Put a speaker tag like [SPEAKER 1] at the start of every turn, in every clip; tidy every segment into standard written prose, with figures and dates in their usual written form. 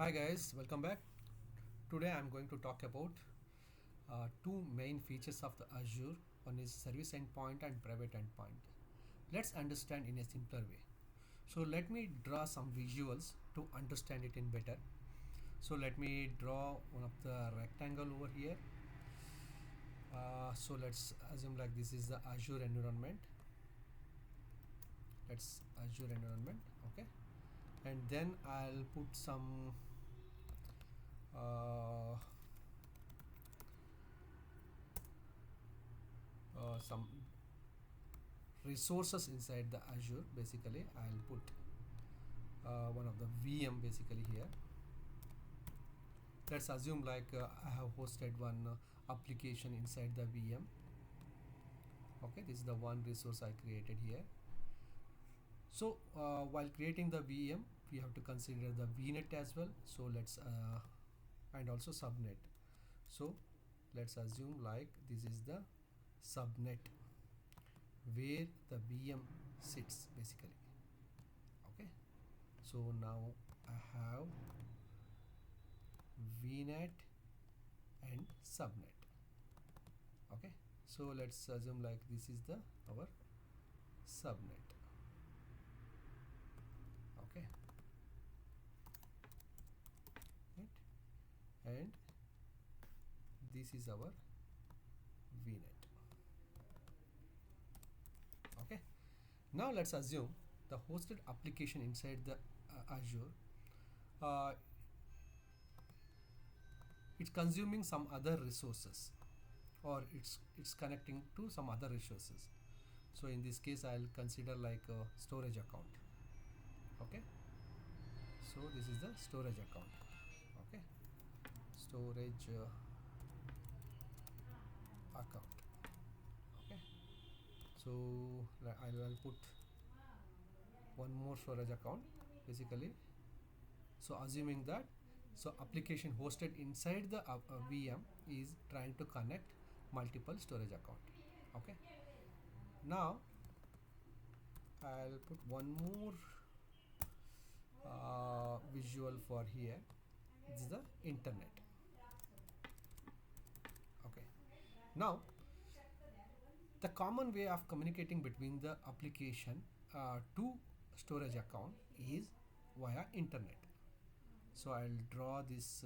[SPEAKER 1] Hi guys, welcome back. Today I'm going to talk about two main features of the Azure. One is service endpoint and private endpoint. Let's understand in a simpler way. So let me draw some visuals to understand it in better. So let me draw one of the rectangle over here. So let's assume like this is the Azure environment. Let's Azure environment, okay. And then I'll put uh, some resources inside the Azure. Basically I'll put one of the VM basically here. Let's assume like I have hosted one application inside the VM. Okay, this is the one resource I created here. So while creating the VM we have to consider the VNet as well. So let's and also subnet. So let's assume like this is the subnet where the VM sits basically. Okay, so now I have VNet and subnet. Okay, so let's assume like this is the our subnet. Okay, right, and this is our VNet. Okay, now let's assume the hosted application inside the Azure, uh, it's consuming some other resources, or it's connecting to some other resources. So in this case I'll consider like a storage account. Okay, so this is the storage account. Okay, storage account. Okay, so I'll put one more storage account basically. So assuming that, so application hosted inside the VM is trying to connect multiple storage account. Okay, now I'll put one more visual for here. This is the internet. Okay, now the common way of communicating between the application to storage account is via internet. So I'll draw this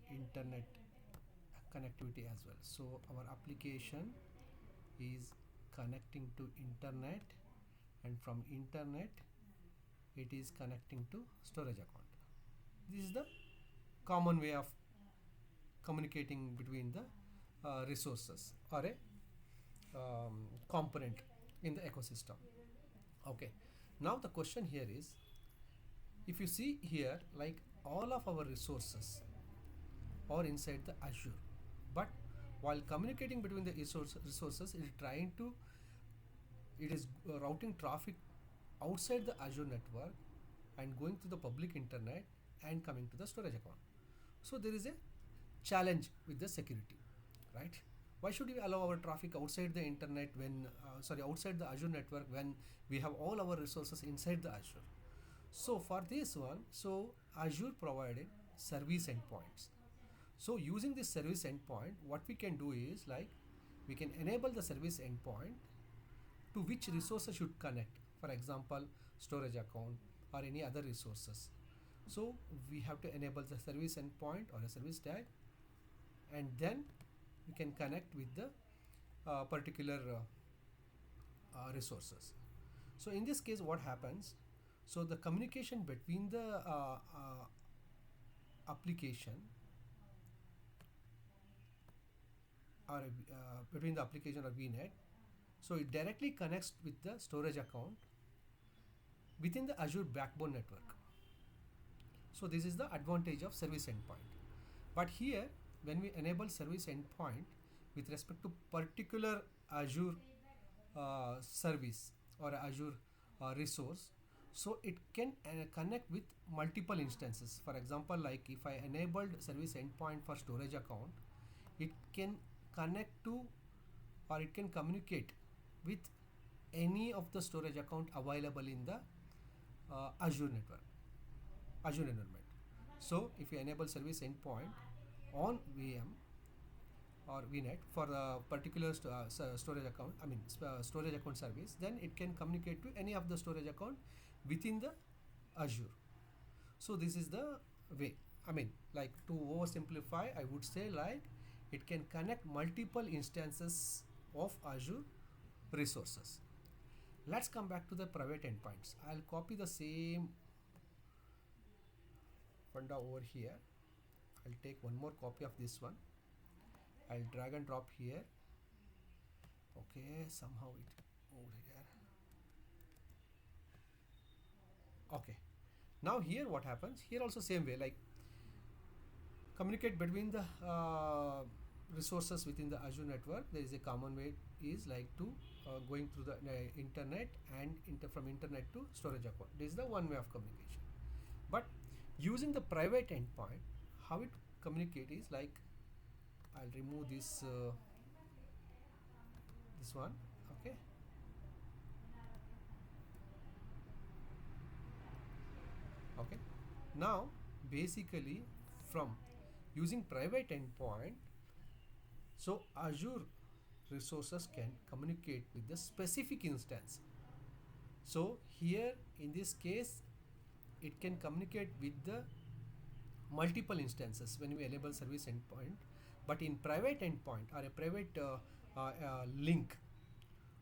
[SPEAKER 1] internet connectivity as well. So our application is connecting to internet, and from internet it is connecting to storage account. This is the common way of communicating between the resources or a component in the ecosystem. Okay, now the question here is, if you see here, like all of our resources are inside the Azure, but while communicating between the resources, it is routing traffic outside the Azure network and going to the public internet and coming to the storage account. So there is a challenge with the security, right? Why should we allow our traffic outside the internet when outside the Azure network when we have all our resources inside the Azure? So for this one, so Azure provided service endpoints. So using this service endpoint, what we can do is like we can enable the service endpoint to which resources should connect. For example, storage account or any other resources. So we have to enable the service endpoint or a service tag, and then we can connect with the particular resources. So in this case, what happens? So the communication between the application or between the application or VNet, so it directly connects with the storage account within the Azure backbone network. So this is the advantage of service endpoint. But here, when we enable service endpoint with respect to particular Azure service or Azure resource, so it can connect with multiple instances. For example, like if I enabled service endpoint for storage account, it can connect to, or it can communicate with any of the storage account available in the Azure network. Azure environment. So if you enable service endpoint on VM or VNet for a particular storage account, storage account service, then it can communicate to any of the storage account within the Azure. So this is the way. Like to oversimplify, I would say like it can connect multiple instances of Azure resources. Let's come back to the private endpoints. I'll copy the same funda over here. I'll take one more copy of this one. I'll drag and drop here. Okay, somehow it over here. Okay. Now here what happens? Here also same way, like communicate between the resources within the Azure network. There is a common way is like to going through the internet and from internet to storage account. This is the one way of communication. But using the private endpoint, how it communicate is like, I'll remove this this one. Okay. Okay. Now basically from using private endpoint, so Azure resources can communicate with the specific instance. So here in this case, it can communicate with the multiple instances when we enable service endpoint. But in private endpoint or a private link,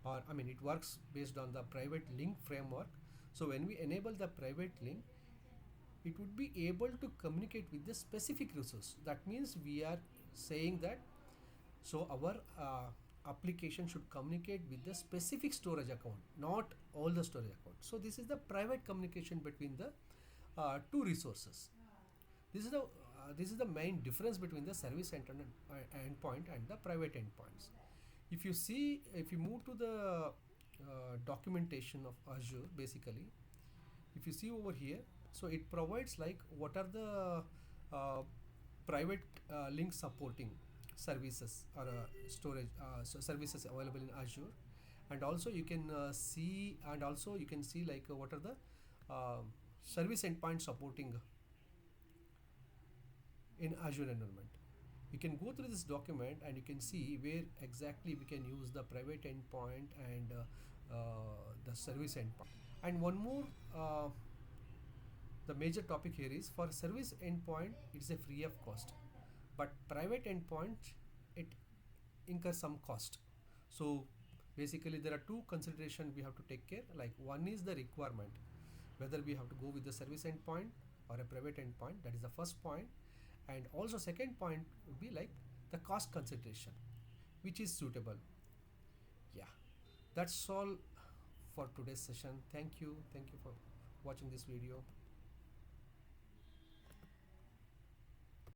[SPEAKER 1] or it works based on the private link framework. So when we enable the private link, it would be able to communicate with the specific resource. That means we are saying that so our application should communicate with the specific storage account, not all the storage accounts. So this is the private communication between the two resources. This is the main difference between the service endpoint and the private endpoints. If you move to the documentation of Azure, basically, if you see over here, so it provides like what are the private link supporting services or services available in Azure, and also you can see like what are the service endpoint supporting in Azure environment. You can go through this document and you can see where exactly we can use the private endpoint and the service endpoint. And one more, the major topic here is for service endpoint, it's a free of cost, but private endpoint, it incurs some cost. So basically there are two considerations we have to take care. Like one is the requirement, whether we have to go with the service endpoint or a private endpoint. That is the first point. And also second point would be like the cost consideration, which is suitable. Yeah, that's all for today's session. Thank you for watching this video.